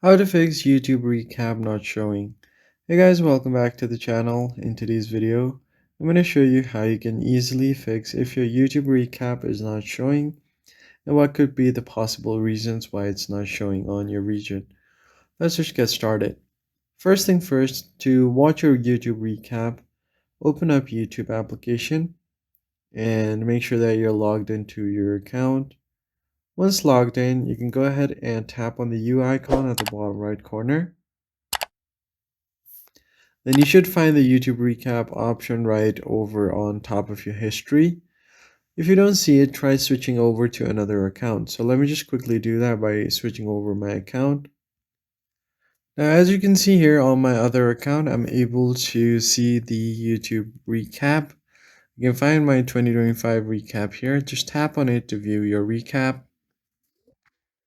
How to fix YouTube recap not showing. Hey guys, welcome back to the channel. In today's video, I'm going to show you how you can easily fix if your YouTube recap is not showing and what could be the possible reasons why it's not showing on your region. Let's just get started. First thing first, to watch your YouTube recap, open up YouTube application and make sure that you're logged into your account. Once logged in, you can go ahead and tap on the U icon at the bottom right corner. Then you should find the YouTube recap option right over on top of your history. If you don't see it, try switching over to another account. So let me just quickly do that by switching over my account. Now, as you can see here on my other account, I'm able to see the YouTube recap. You can find my 2025 recap here. Just tap on it to view your recap.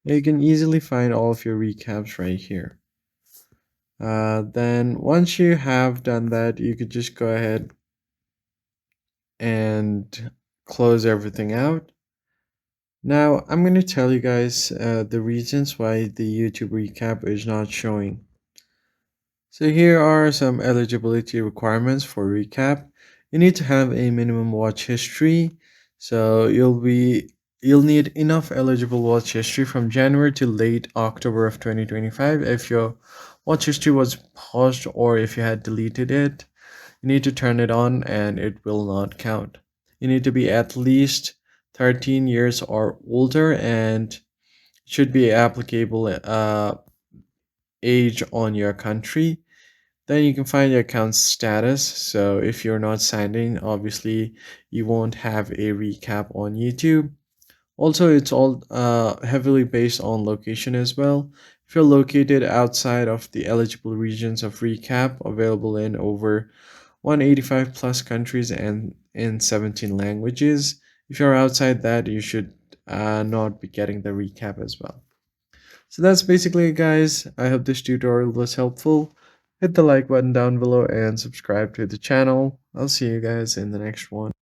You can easily find all of your recaps right here. Then once you have done that, you could just go ahead and close everything out. Now, I'm going to tell you guys the reasons why the YouTube recap is not showing. So here are some eligibility requirements for recap. You need to have a minimum watch history. So you'll need enough eligible watch history from January to late October of 2025. If your watch history was paused or if you had deleted it, you need to turn it on and it will not count. You need to be at least 13 years or older and should be applicable age on your country. Then you can find your account status. So if you're not signed in, obviously you won't have a recap on YouTube. Also, it's all heavily based on location as well. If you're located outside of the eligible regions of recap, available in over 185 plus countries and in 17 languages. If you're outside that, you should not be getting the recap as well. So that's basically it, guys. I hope this tutorial was helpful. Hit the like button down below and subscribe to the channel. I'll see you guys in the next one.